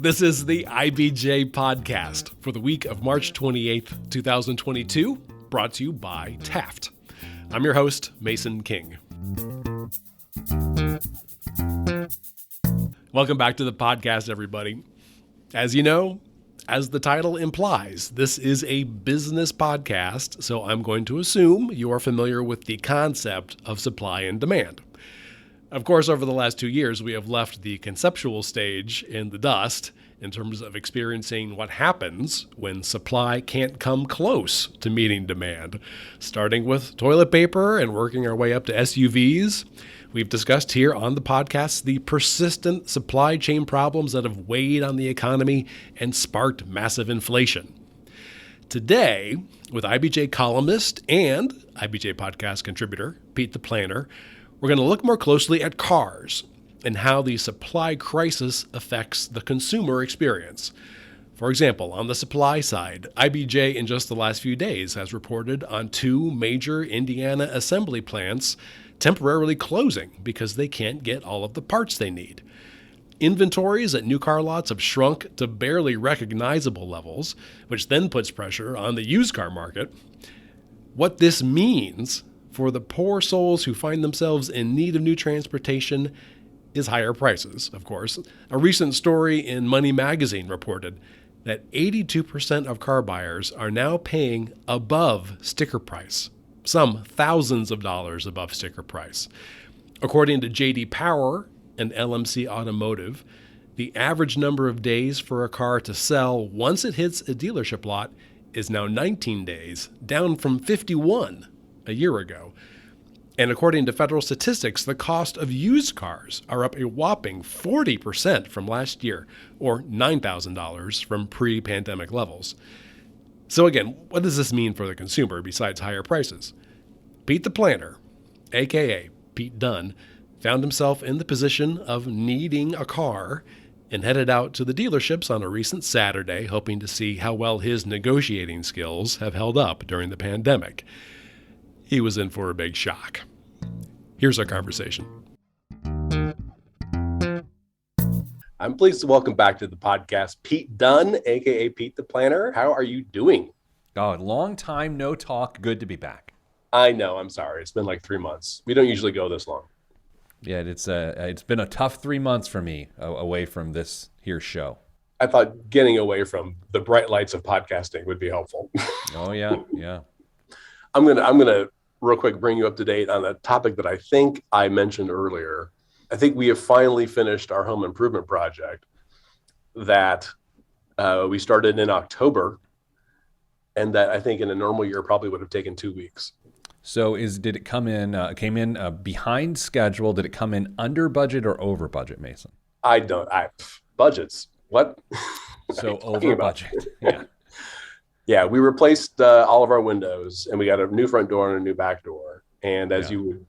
This is the IBJ Podcast for the week of March 28th, 2022, brought to you by Taft. I'm your host, Mason King. Welcome back to the podcast, everybody. As you know, as the title implies, this is a business podcast, so I'm going to assume you are familiar with the concept of supply and demand. Of course, over the last 2 years, we have left the conceptual stage in the dust in terms of experiencing what happens when supply can't come close to meeting demand. Starting with toilet paper and working our way up to SUVs, we've discussed here on the podcast the persistent supply chain problems that have weighed on the economy and sparked massive inflation. Today, with IBJ columnist and IBJ Podcast contributor, Pete the Planner, we're going to look more closely at cars and how the supply crisis affects the consumer experience. For example, on the supply side, IBJ in just the last few days has reported on 2 major Indiana assembly plants temporarily closing because they can't get all of the parts they need. Inventories at new car lots have shrunk to barely recognizable levels, which then puts pressure on the used car market. What this means for the poor souls who find themselves in need of new transportation is higher prices, of course. A recent story in Money Magazine reported that 82% of car buyers are now paying above sticker price, some thousands of dollars above sticker price. According to J.D. Power and LMC Automotive, the average number of days for a car to sell once it hits a dealership lot is now 19 days, down from 51 a year ago. And according to federal statistics, the cost of used cars are up a whopping 40% from last year, or $9,000 from pre-pandemic levels. So again, what does this mean for the consumer besides higher prices? Pete the Planner, aka Pete Dunn, found himself in the position of needing a car and headed out to the dealerships on a recent Saturday, hoping to see how well his negotiating skills have held up during the pandemic. He was in for a big shock. Here's our conversation. I'm pleased to welcome back to the podcast Pete Dunn, aka Pete the Planner. How are you doing? Oh, long time no talk. Good to be back. I know. I'm sorry. It's been like 3 months. We don't usually go this long. Yeah, it's been a tough 3 months for me away from this here show. I thought getting away from the bright lights of podcasting would be helpful. Oh yeah. I'm gonna real quick bring you up to date on a topic that I think I mentioned earlier. I think we have finally finished our home improvement project that we started in October, and that I think in a normal year probably would have taken 2 weeks. So did it came in behind schedule? Did it come in under budget or over budget, Mason? Budgets. What? So over budget. Yeah. Yeah, we replaced all of our windows, and we got a new front door and a new back door. And as you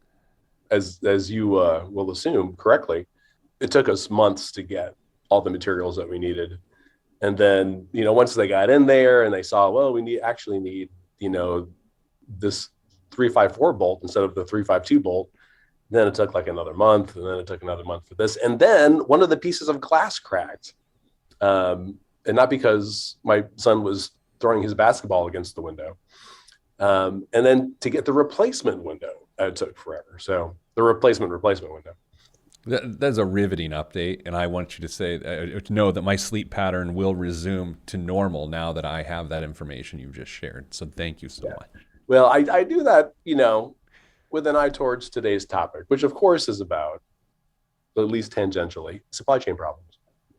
will assume correctly, it took us months to get all the materials that we needed. And then, once they got in there and they saw, well, we actually need this 354 bolt instead of the 352 bolt, then it took like another month, and then it took another month for this. And then one of the pieces of glass cracked, and not because my son was throwing his basketball against the window. And then to get the replacement window, it took forever. So the replacement window. That's a riveting update. And I want you to know that my sleep pattern will resume to normal now that I have that information you just shared. So thank you so much. Well, I do that, with an eye towards today's topic, which of course is about, at least tangentially, supply chain problems.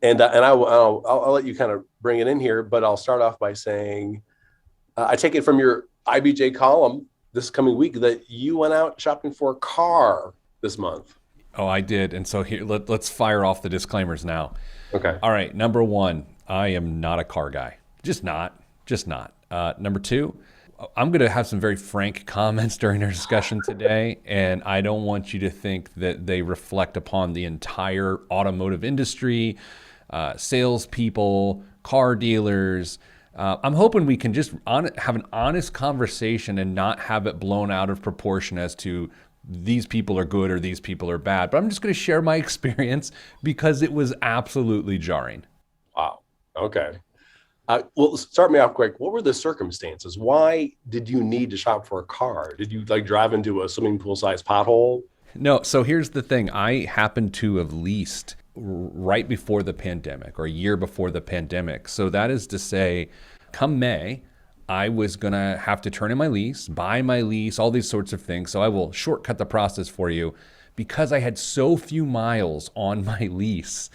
And I'll let you kind of bring it in here, but I'll start off by saying, I take it from your IBJ column this coming week that you went out shopping for a car this month. Oh, I did. And so here, let's fire off the disclaimers now. Okay. All right. Number one, I am not a car guy. Just not. Number two, I'm going to have some very frank comments during our discussion today, and I don't want you to think that they reflect upon the entire automotive industry, salespeople, car dealers. I'm hoping we can just have an honest conversation and not have it blown out of proportion as to these people are good or these people are bad. But I'm just going to share my experience because it was absolutely jarring. Wow. Okay. Well, start me off quick. What were the circumstances? Why did you need to shop for a car? Did you like drive into a swimming pool sized pothole? No, so here's the thing. I happened to have leased right before the pandemic or a year before the pandemic. So that is to say, come May, I was going to have to turn in my lease, buy my lease, all these sorts of things. So I will shortcut the process for you. Because I had so few miles on my lease,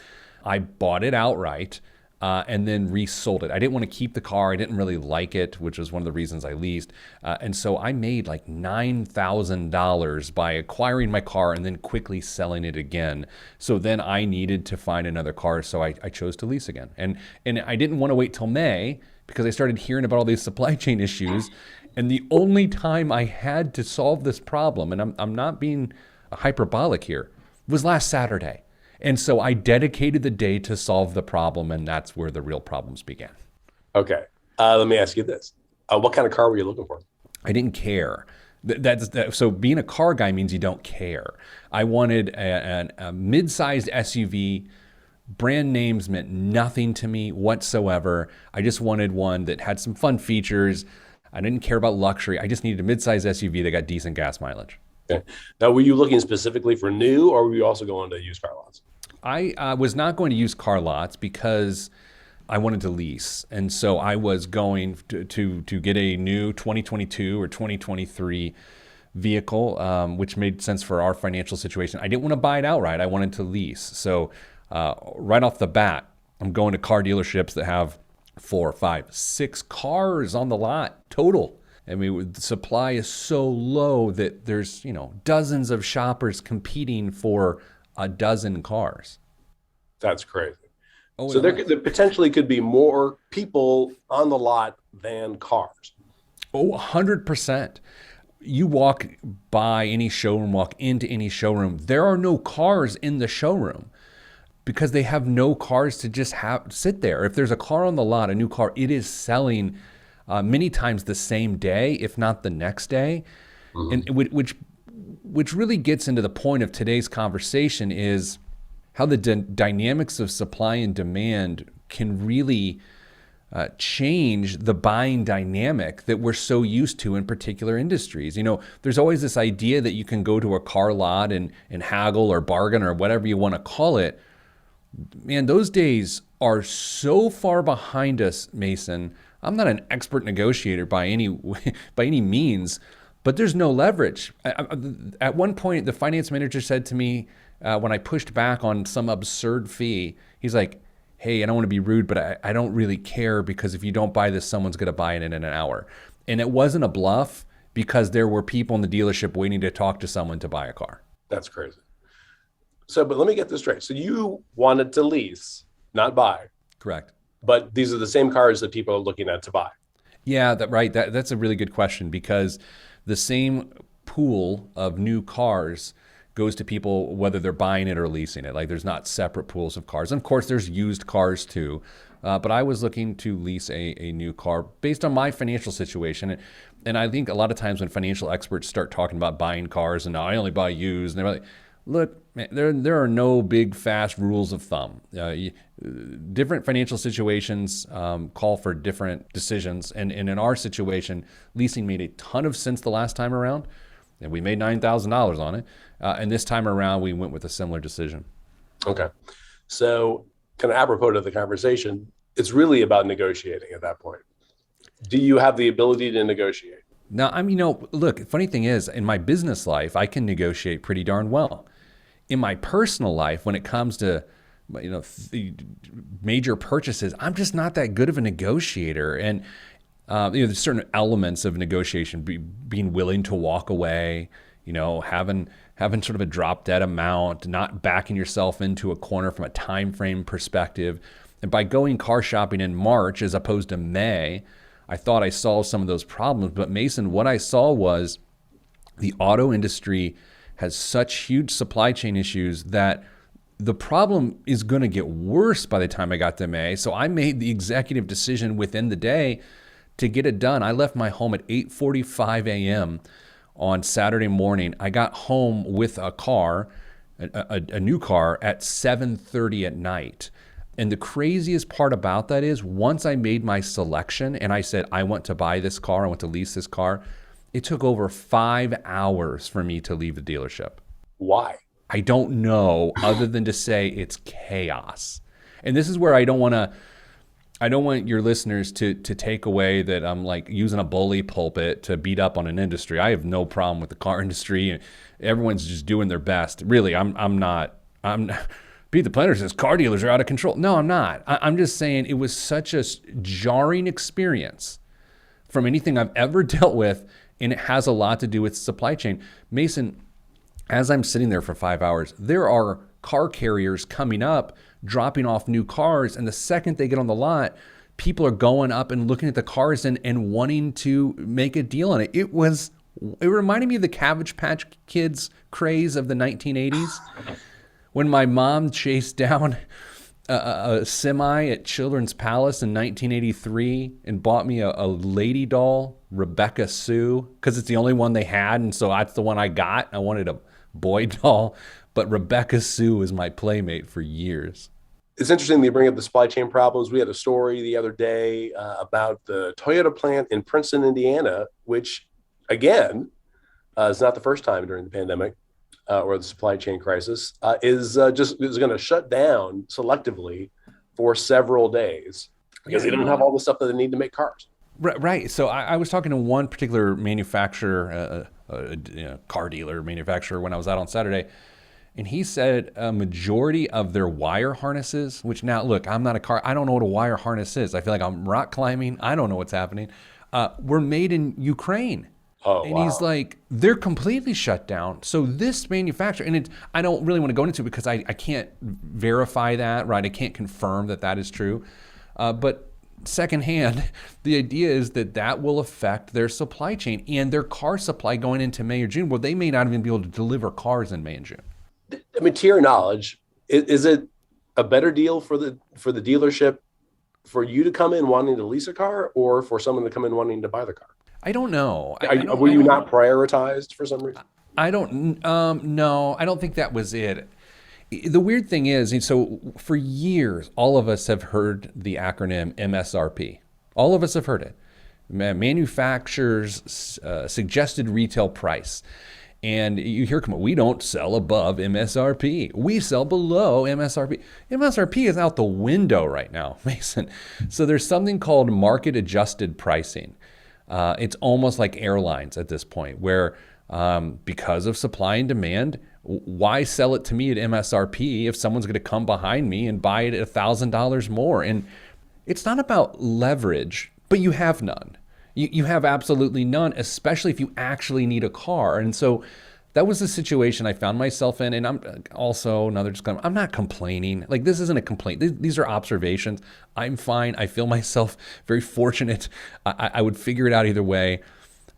I bought it outright. And then resold it. I didn't want to keep the car. I didn't really like it, which was one of the reasons I leased. And so I made like $9,000 by acquiring my car and then quickly selling it again. So then I needed to find another car, so I chose to lease again. And I didn't want to wait till May because I started hearing about all these supply chain issues. And the only time I had to solve this problem, and I'm not being hyperbolic here, was last Saturday. And so I dedicated the day to solve the problem, and that's where the real problems began. Okay. Let me ask you this. What kind of car were you looking for? I didn't care. So being a car guy means you don't care. I wanted a mid-sized SUV. Brand names meant nothing to me whatsoever. I just wanted one that had some fun features. I didn't care about luxury. I just needed a mid-sized SUV that got decent gas mileage. Okay. Now, were you looking specifically for new, or were you also going to used car lots? I was not going to use car lots because I wanted to lease. And so I was going to get a new 2022 or 2023 vehicle, which made sense for our financial situation. I didn't want to buy it outright. I wanted to lease. So right off the bat, I'm going to car dealerships that have 4, 5, 6 cars on the lot total. I mean, the supply is so low that there's, dozens of shoppers competing for a dozen cars. That's crazy. Oh, so there potentially could be more people on the lot than cars. Oh, 100%. You walk by any showroom, walk into any showroom, there are no cars in the showroom because they have no cars to just sit there. If there's a car on the lot, a new car, it is selling many times the same day, if not the next day. Mm-hmm. And which really gets into the point of today's conversation is how the dynamics of supply and demand can really change the buying dynamic that we're so used to in particular industries. There's always this idea that you can go to a car lot and haggle or bargain or whatever you want to call it. Man, those days are so far behind us, Mason. I'm not an expert negotiator by any means, but there's no leverage. At one point, the finance manager said to me when I pushed back on some absurd fee, he's like, hey, I don't want to be rude, but I don't really care because if you don't buy this, someone's going to buy it in an hour. And it wasn't a bluff because there were people in the dealership waiting to talk to someone to buy a car. That's crazy. So, but let me get this straight. So you wanted to lease, not buy. Correct. But these are the same cars that people are looking at to buy. Yeah, right. That's a really good question because the same pool of new cars goes to people whether they're buying it or leasing it. Like there's not separate pools of cars. And of course, there's used cars too. But I was looking to lease a new car based on my financial situation. And I think a lot of times when financial experts start talking about buying cars and I only buy used, and they're like, look, man, there are no big, fast rules of thumb. Different financial situations call for different decisions. And in our situation, leasing made a ton of sense the last time around. And we made $9,000 on it. And this time around, we went with a similar decision. Okay. So kind of apropos to the conversation, it's really about negotiating at that point. Do you have the ability to negotiate? Now, look, funny thing is, in my business life, I can negotiate pretty darn well. In my personal life, when it comes to the major purchases, I'm just not that good of a negotiator. And there's certain elements of negotiation, being willing to walk away, having sort of a drop dead amount, not backing yourself into a corner from a time frame perspective. And by going car shopping in March as opposed to May, I thought I solved some of those problems. But Mason, what I saw was the auto industry has such huge supply chain issues that the problem is going to get worse by the time I got to May. So I made the executive decision within the day to get it done. I left my home at 8:45 a.m. on Saturday morning. I got home with a car, a new car, at 7:30 at night. And the craziest part about that is once I made my selection and I said, I want to buy this car, I want to lease this car, it took over 5 hours for me to leave the dealership. Why? I don't know, other than to say it's chaos. And this is where I don't want your listeners to take away that I'm like using a bully pulpit to beat up on an industry. I have no problem with the car industry. Everyone's just doing their best. Really, I'm not. Pete the Planner says car dealers are out of control. No, I'm not. I'm just saying it was such a jarring experience from anything I've ever dealt with, and it has a lot to do with supply chain. Mason, as I'm sitting there for 5 hours, there are car carriers coming up, dropping off new cars, and the second they get on the lot, people are going up and looking at the cars and wanting to make a deal on it. It reminded me of the Cabbage Patch Kids craze of the 1980s. When my mom chased down a semi at Children's Palace in 1983 and bought me a lady doll, Rebecca Sue, because it's the only one they had, and so that's the one I got. I wanted a boy doll, but Rebecca Sue was my playmate for years. It's interesting that you bring up the supply chain problems. We had a story the other day about the Toyota plant in Princeton, Indiana, which, again, is not the first time during the pandemic or the supply chain crisis, is going to shut down selectively for several days because they don't have all the stuff that they need to make cars. Right. So I was talking to one particular manufacturer, car dealer manufacturer, when I was out on Saturday, and he said a majority of their wire harnesses, which now, look, I'm not a car, I don't know what a wire harness is. I feel like I'm rock climbing. I don't know what's happening. Were made in Ukraine. Oh, and wow. He's like, they're completely shut down. So this manufacturer, and I don't really want to go into it because I can't verify that, right? I can't confirm that is true. But secondhand, the idea is that will affect their supply chain and their car supply going into May or June, where they may not even be able to deliver cars in May and June. I mean, to your knowledge, is it a better deal for the dealership for you to come in wanting to lease a car or for someone to come in wanting to buy the car? I don't know. Were you not prioritized for some reason? I don't, no, I don't think that was it. The weird thing is, and so for years, all of us have heard the acronym MSRP. All of us have heard it. Manufacturer's suggested retail price. And you hear, we don't sell above MSRP. We sell below MSRP. MSRP is out the window right now, Mason. So there's something called market adjusted pricing. It's almost like airlines at this point, where because of supply and demand, why sell it to me at MSRP if someone's going to come behind me and buy it at $1,000 more? And it's not about leverage, but you have none. You have absolutely none, especially if you actually need a car. And so that was the situation I found myself in. And I'm also another disclaimer. I'm not complaining. Like, this isn't a complaint. These are observations. I'm fine. I feel myself very fortunate. I would figure it out either way.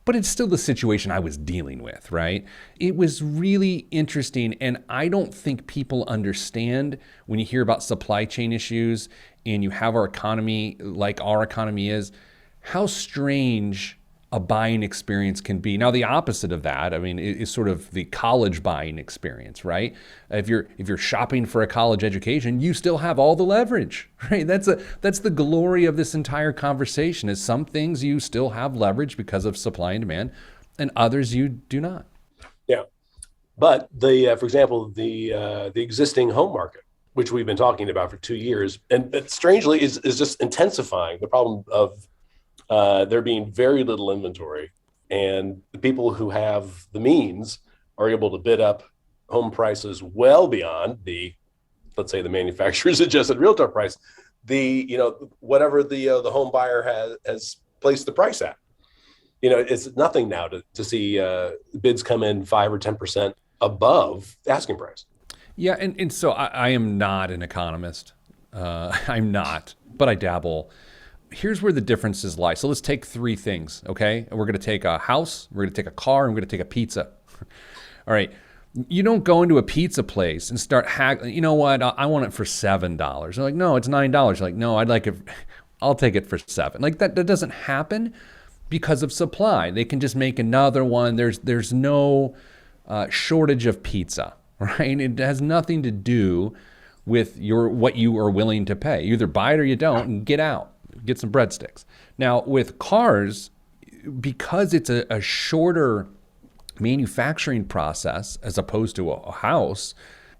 But it's still the situation I was dealing with, right? It was really interesting. And I don't think people understand when you hear about supply chain issues and you have our economy like our economy is, how strange a buying experience can be. Now, the opposite of that, I mean, is sort of the college buying experience, right? If you're shopping for a college education, you still have all the leverage, right? That's the glory of this entire conversation. Is some things you still have leverage because of supply and demand, and others you do not. Yeah, but for example, the existing home market, which we've been talking about for 2 years, and strangely is just intensifying the problem of there being very little inventory, and the people who have the means are able to bid up home prices well beyond let's say the manufacturer's adjusted retail price, whatever the home buyer has placed the price at. It's nothing now to see bids come in 5 or 10% above the asking price. Yeah, and so I am not an economist. I'm not, but I dabble. Here's where the differences lie. So let's take 3 things, okay? We're going to take a house, we're going to take a car, and we're going to take a pizza. All right. You don't go into a pizza place and start haggling. You know what? I want it for $7. They're like, no, it's $9. You're like, no, I'll take it for $7. Like that doesn't happen because of supply. They can just make another one. There's no shortage of pizza, right? It has nothing to do with what you are willing to pay. You either buy it or you don't, and get out, get some breadsticks. Now with cars, because it's a shorter manufacturing process as opposed to a house,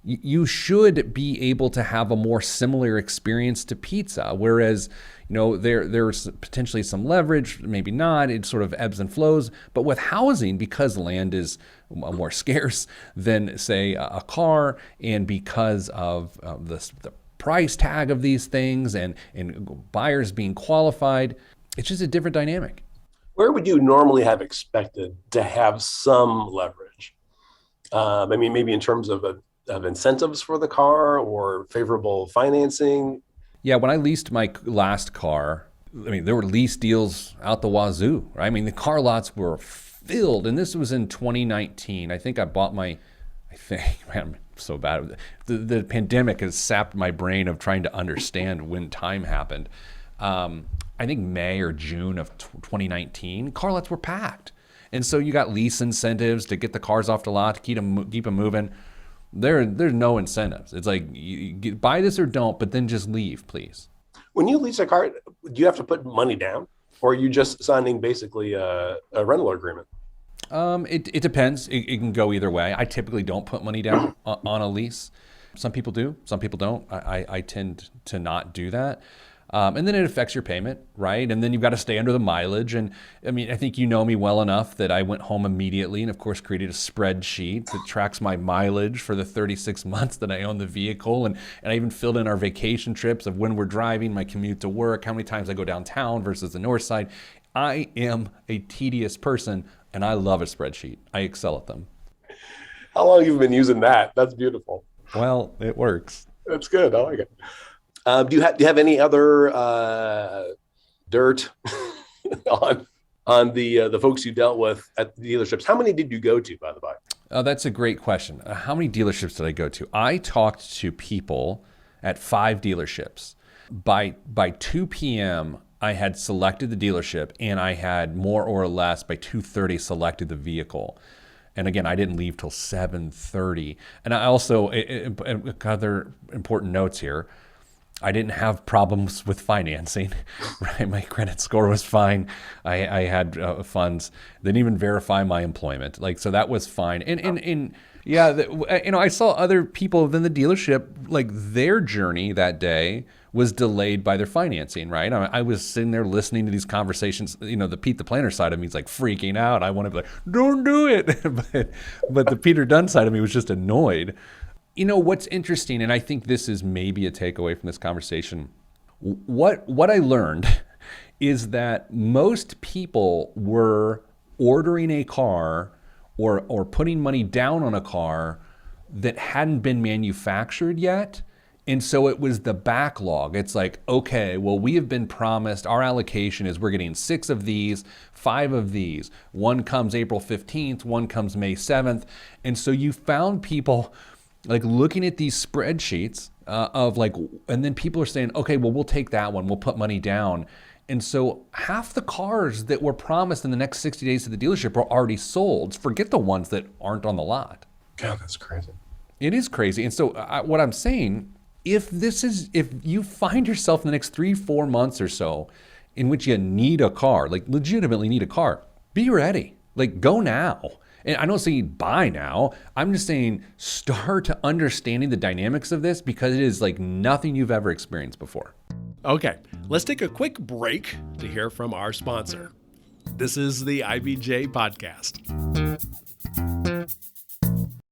you should be able to have a more similar experience to pizza. Whereas, there's potentially some leverage, maybe not, it sort of ebbs and flows. But with housing, because land is more scarce than, say, a car, and because of the price tag of these things and buyers being qualified, it's just a different dynamic. Where would you normally have expected to have some leverage? Maybe in terms of incentives for the car or favorable financing. Yeah, when I leased my last car, there were lease deals out the wazoo, right? The car lots were filled, and this was in 2019. I think I bought man, I'm so bad. The pandemic has sapped my brain of trying to understand when time happened. I think May or June of 2019, car lots were packed. And so you got lease incentives to get the cars off the lot, to keep them moving. There's no incentives. It's like, you buy this or don't, but then just leave, please. When you lease a car, do you have to put money down, or are you just signing basically a rental agreement? It depends. It can go either way. I typically don't put money down on a lease. Some people do, some people don't. I tend to not do that. And then it affects your payment, right? And then you've got to stay under the mileage. And I think you know me well enough that I went home immediately and, of course, created a spreadsheet that tracks my mileage for the 36 months that I own the vehicle. And I even filled in our vacation trips of when we're driving, my commute to work, how many times I go downtown versus the north side. I am a tedious person, and I love a spreadsheet. I excel at them. How long have you been using that? That's beautiful. Well, it works. That's good. I like it. Do you have any other dirt on the folks you dealt with at the dealerships? How many did you go to, by the way? That's a great question. How many dealerships did I go to? I talked to people at 5 dealerships. By 2 p.m., I had selected the dealership, and I had more or less by 2:30 selected the vehicle. And again, I didn't leave till 7:30. And I also, other important notes here, I didn't have problems with financing, right? My credit score was fine. I had funds. They didn't even verify my employment. So that was fine. And yeah, I saw other people within the dealership, their journey that day was delayed by their financing, right? I was sitting there listening to these conversations. The Pete the Planner side of me is freaking out. I want to be like, don't do it. but the Peter Dunn side of me was just annoyed. What's interesting, and I think this is maybe a takeaway from this conversation, what I learned is that most people were ordering a car or putting money down on a car that hadn't been manufactured yet. And so it was the backlog. It's okay, well, we have been promised, our allocation is we're getting 6 of these, 5 of these. One comes April 15th, one comes May 7th. And so you found people looking at these spreadsheets and then people are saying, okay, well, we'll take that one. We'll put money down. And so half the cars that were promised in the next 60 days to the dealership are already sold. Forget the ones that aren't on the lot. God, that's crazy. It is crazy. And so what I'm saying, if you find yourself in the next 3-4 months or so in which you need a car, legitimately need a car, be ready. Go now. And I don't say buy now. I'm just saying start understanding the dynamics of this, because it is nothing you've ever experienced before. Okay, let's take a quick break to hear from our sponsor. This is the IBJ Podcast.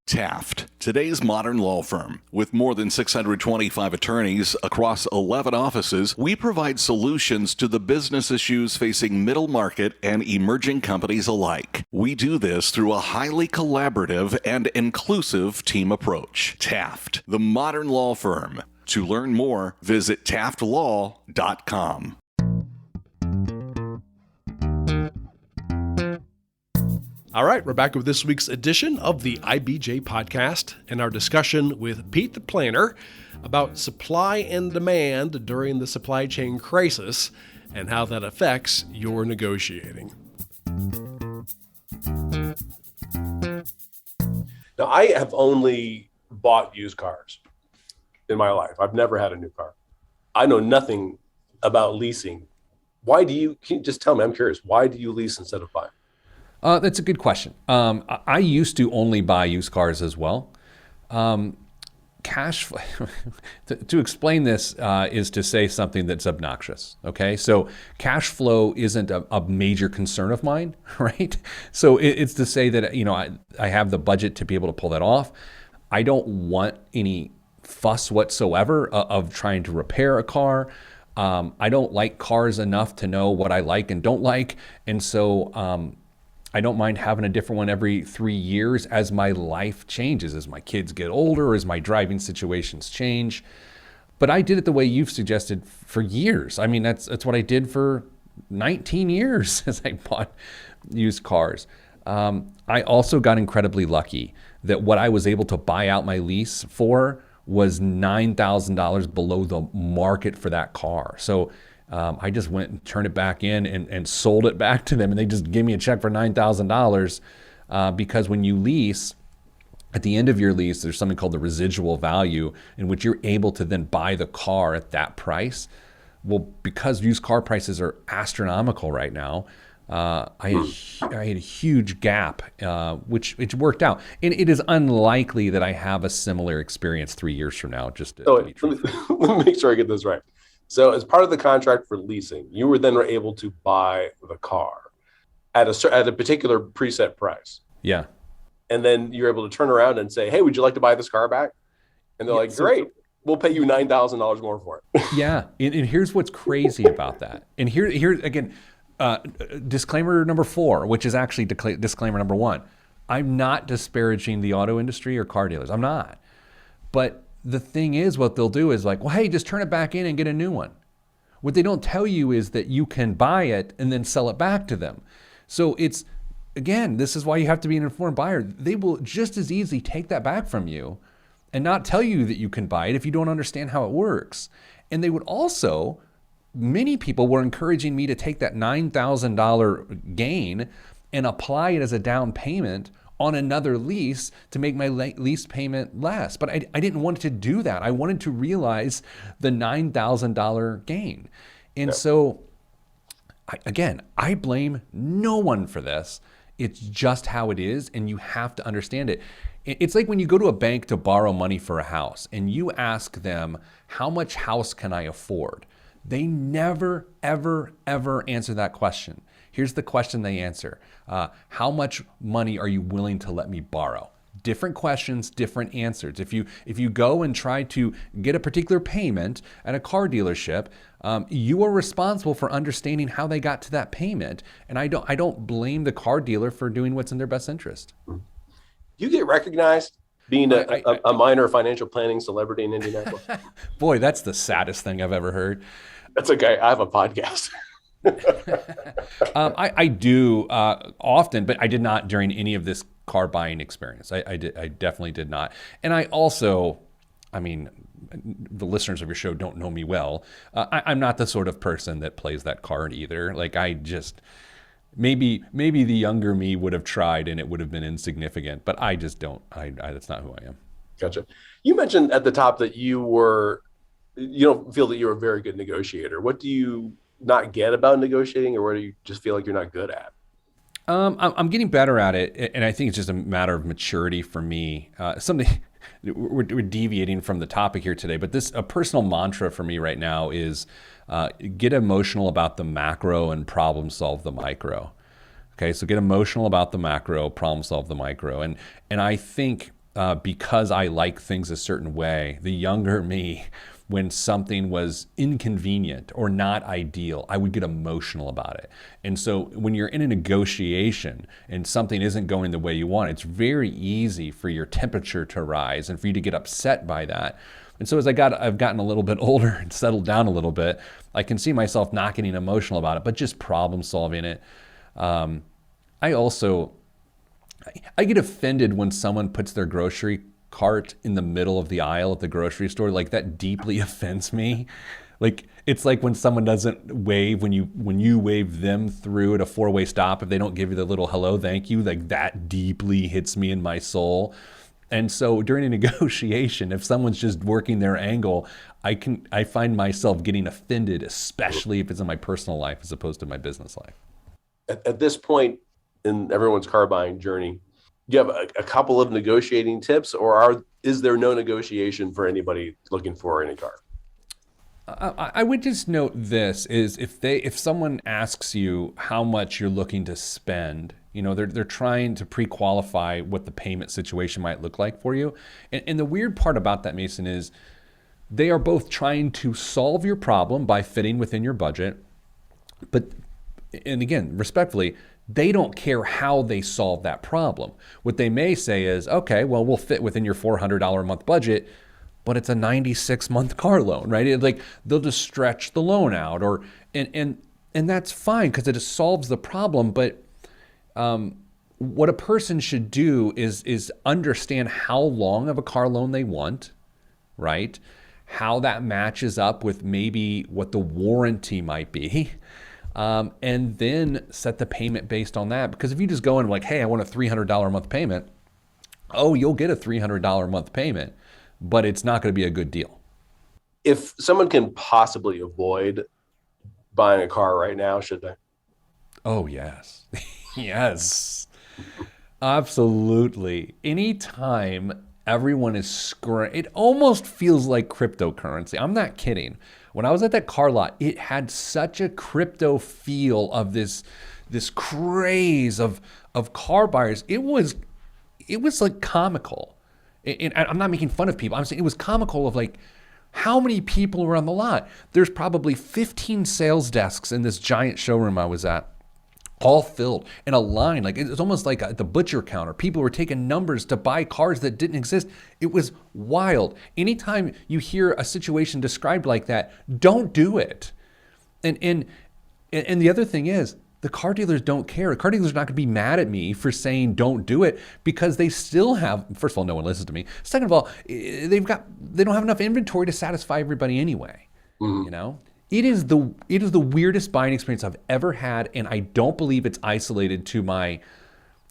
Taft, today's modern law firm. With more than 625 attorneys across 11 offices, we provide solutions to the business issues facing middle market and emerging companies alike. We do this through a highly collaborative and inclusive team approach. Taft, the modern law firm. To learn more, visit taftlaw.com. All right, we're back with this week's edition of the IBJ Podcast and our discussion with Pete the Planner about supply and demand during the supply chain crisis and how that affects your negotiating. Now, I have only bought used cars. in my life. I've never had a new car. I know nothing about leasing. Can you just tell me, I'm curious, why do you lease instead of buy? That's a good question. I used to only buy used cars as well. Cash flow, to explain this is to say something that's obnoxious. Okay, so cash flow isn't a major concern of mine, right? So it's to say that I have the budget to be able to pull that off. I don't want any fuss whatsoever of trying to repair a car. I don't like cars enough to know what I like and don't like, and so I don't mind having a different one every 3 years as my life changes, as my kids get older, as my driving situations change. But I did it the way you've suggested for years. I mean, that's what I did for 19 years as I bought used cars. I also got incredibly lucky that what I was able to buy out my lease for was $9,000 below the market for that car. So I just went and turned it back in and sold it back to them, and they just gave me a check for $9,000 because when you lease, at the end of your lease, there's something called the residual value in which you're able to then buy the car at that price. Well, because used car prices are astronomical right now, I had a huge gap, which worked out. And it is unlikely that I have a similar experience 3 years from now, just to be truthful. Let me make sure I get this right. So as part of the contract for leasing, you were then able to buy the car at a particular preset price. Yeah. And then you're able to turn around and say, hey, would you like to buy this car back? And they're like, great, we'll pay you $9,000 more for it. Yeah. And here's what's crazy about that. And here again, disclaimer number 4, which is actually disclaimer number 1. I'm not disparaging the auto industry or car dealers. I'm not. But the thing is, what they'll do is like, well, hey, just turn it back in and get a new one. What they don't tell you is that you can buy it and then sell it back to them. So it's, again, this is why you have to be an informed buyer. They will just as easily take that back from you and not tell you that you can buy it if you don't understand how it works. And they would also, many people were encouraging me to take that $9,000 gain and apply it as a down payment on another lease to make my lease payment less. But I didn't want to do that. I wanted to realize the $9,000 gain. And so, I blame no one for this. It's just how it is, and you have to understand it. It's like when you go to a bank to borrow money for a house and you ask them, how much house can I afford? They never, ever, ever answer that question. Here's the question they answer. How much money are you willing to let me borrow? Different questions, different answers. If you go and try to get a particular payment at a car dealership, you are responsible for understanding how they got to that payment. And I don't blame the car dealer for doing what's in their best interest. You get recognized being a minor financial planning celebrity in Indianapolis. Boy, that's the saddest thing I've ever heard. That's okay. I have a podcast. I do often, but I did not during any of this car buying experience. I definitely did not. And I also, the listeners of your show don't know me well. I'm not the sort of person that plays that card either. Like maybe the younger me would have tried and it would have been insignificant, but I just don't. That's not who I am. Gotcha. You mentioned at the top that you don't feel that you're a very good negotiator. What do you not get about negotiating, or what do you just feel like you're not good at? I'm getting better at it, and I think it's just a matter of maturity for me. We're deviating from the topic here today, but a personal mantra for me right now is get emotional about the macro and problem solve the micro. Okay, so get emotional about the macro, problem solve the micro, and I think because I like things a certain way, the younger me, when something was inconvenient or not ideal, I would get emotional about it. And so when you're in a negotiation and something isn't going the way you want, it's very easy for your temperature to rise and for you to get upset by that. And so as I've gotten a little bit older and settled down a little bit, I can see myself not getting emotional about it, but just problem solving it. I get offended when someone puts their grocery cart in the middle of the aisle at the grocery store. Like, that deeply offends me. Like, it's like when someone doesn't wave when you wave them through at a 4-way stop, if they don't give you the little hello, thank you, like that deeply hits me in my soul. And so during a negotiation, if someone's just working their angle, I find myself getting offended, especially if it's in my personal life as opposed to my business life. At this point in everyone's car buying journey, do you have a couple of negotiating tips, or is there no negotiation for anybody looking for any car? I would just note this is if someone asks you how much you're looking to spend, they're trying to pre-qualify what the payment situation might look like for you. And the weird part about that, Mason, is they are both trying to solve your problem by fitting within your budget. And again, respectfully, they don't care how they solve that problem. What they may say is, okay, well, we'll fit within your $400 a month budget, but it's a 96-month car loan, right? They'll just stretch the loan out, and that's fine because it just solves the problem. But what a person should do is understand how long of a car loan they want, right? How that matches up with maybe what the warranty might be, and then set the payment based on that. Because if you just go in like, hey, I want a $300 a month payment, you'll get a $300 a month payment, but it's not going to be a good deal. If someone can possibly avoid buying a car right now, should they? Oh, yes. Yes. Absolutely. Anytime everyone is it almost feels like cryptocurrency. I'm not kidding. When I was at that car lot, it had such a crypto feel of this craze of car buyers. It was like comical. And I'm not making fun of people. I'm saying it was comical of like how many people were on the lot. There's probably 15 sales desks in this giant showroom I was at, all filled in a line. Like it's almost like at the butcher counter. People were taking numbers to buy cars that didn't exist. It was wild. Anytime you hear a situation described like that, don't do it. And the other thing is, the car dealers don't care. The car dealers are not going to be mad at me for saying don't do it because they still have, first of all, no one listens to me. Second of all, they don't have enough inventory to satisfy everybody anyway. Mm-hmm. It is the weirdest buying experience I've ever had, and I don't believe it's isolated to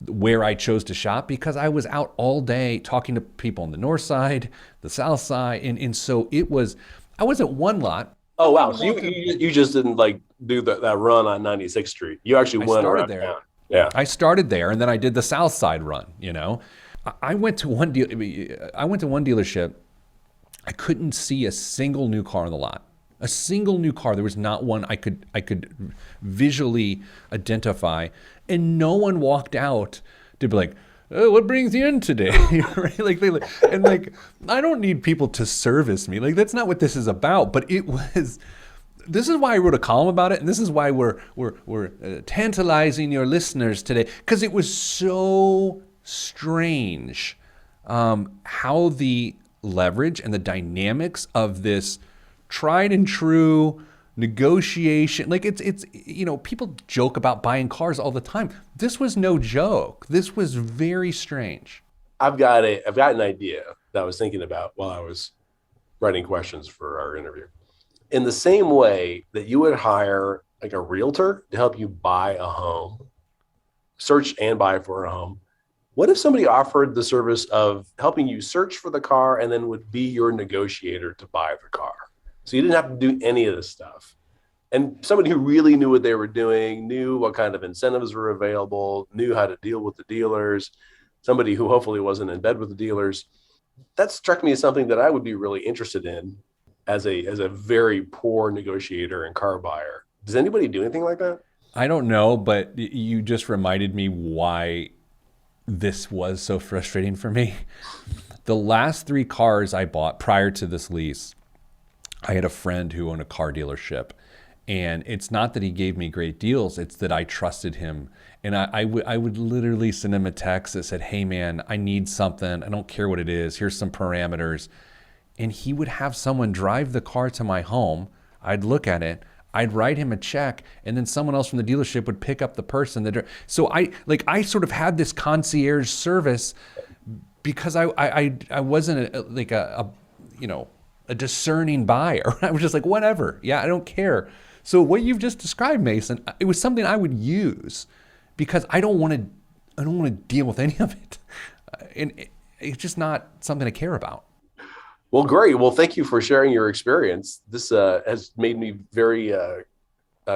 where I chose to shop because I was out all day talking to people on the north side, the south side, and so I was at one lot. Oh wow! So you just didn't like do that run on 96th Street. You actually went around there. Town. Yeah, I started there, and then I did the South Side run. I went to one dealership. I couldn't see a single new car on the lot. A single new car. There was not one I could visually identify, and no one walked out to be like, oh, what brings you in today? Right? I don't need people to service me. Like, that's not what this is about. But this is why I wrote a column about it, and this is why we're tantalizing your listeners today, because it was so strange how the leverage and the dynamics of this tried and true negotiation, like it's people joke about buying cars all the time. This was no joke. This was very strange. I've got an idea that I was thinking about while I was writing questions for our interview. In the same way that you would hire like a realtor to help you buy a home, search and buy for a home, what if somebody offered the service of helping you search for the car and then would be your negotiator to buy the car? So you didn't have to do any of this stuff. And somebody who really knew what they were doing, knew what kind of incentives were available, knew how to deal with the dealers, somebody who hopefully wasn't in bed with the dealers. That struck me as something that I would be really interested in as a very poor negotiator and car buyer. Does anybody do anything like that? I don't know, but you just reminded me why this was so frustrating for me. The last 3 cars I bought prior to this lease, I had a friend who owned a car dealership, and it's not that he gave me great deals, it's that I trusted him. And I would literally send him a text that said, hey man, I need something. I don't care what it is. Here's some parameters. And he would have someone drive the car to my home. I'd look at it. I'd write him a check, and then someone else from the dealership would pick up the person. So I sort of had this concierge service because I wasn't a discerning buyer. I was just like, whatever. Yeah, I don't care. So what you've just described, Mason, it was something I would use because I don't want to deal with any of it. it's just not something I care about. Well, great. Well, thank you for sharing your experience. This has made me very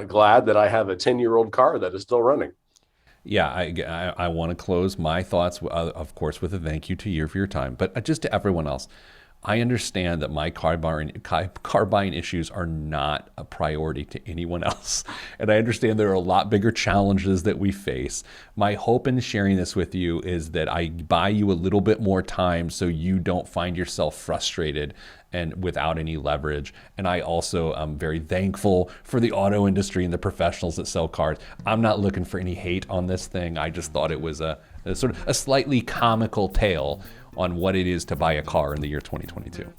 glad that I have a 10-year-old car that is still running. Yeah, I want to close my thoughts, of course, with a thank you to you for your time, but just to everyone else. I understand that my car buying issues are not a priority to anyone else. And I understand there are a lot bigger challenges that we face. My hope in sharing this with you is that I buy you a little bit more time so you don't find yourself frustrated and without any leverage. And I also am very thankful for the auto industry and the professionals that sell cars. I'm not looking for any hate on this thing. I just thought it was a sort of a slightly comical tale on what it is to buy a car in the year 2022.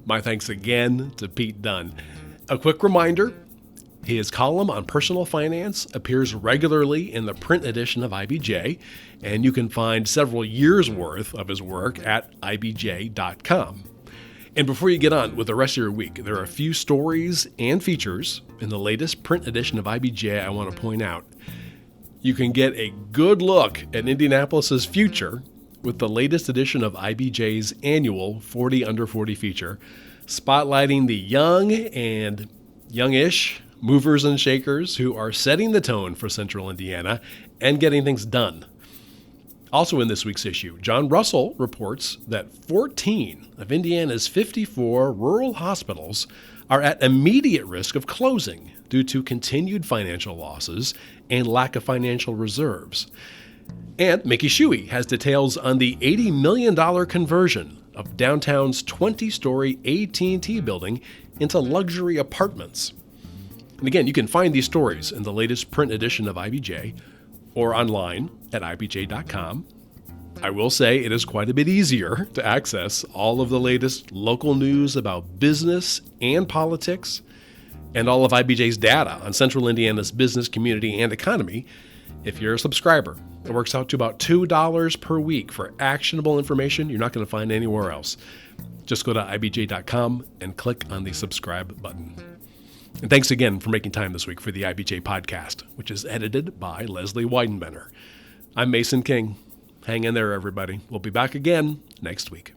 My thanks again to Pete Dunn. A quick reminder, his column on personal finance appears regularly in the print edition of IBJ, and you can find several years' worth of his work at IBJ.com. And before you get on with the rest of your week, there are a few stories and features in the latest print edition of IBJ I want to point out. You can get a good look at Indianapolis's future with the latest edition of IBJ's annual 40 Under 40 feature, spotlighting the young and youngish movers and shakers who are setting the tone for Central Indiana and getting things done. Also in this week's issue, John Russell reports that 14 of Indiana's 54 rural hospitals are at immediate risk of closing due to continued financial losses and lack of financial reserves. And Mickey Shuey has details on the $80 million conversion of downtown's 20-story AT&T building into luxury apartments. And again, you can find these stories in the latest print edition of IBJ or online at IBJ.com. I will say it is quite a bit easier to access all of the latest local news about business and politics and all of IBJ's data on Central Indiana's business, community, and economy if you're a subscriber. It works out to about $2 per week for actionable information you're not going to find anywhere else. Just go to IBJ.com and click on the subscribe button. And thanks again for making time this week for the IBJ Podcast, which is edited by Leslie Weidenbender. I'm Mason King. Hang in there, everybody. We'll be back again next week.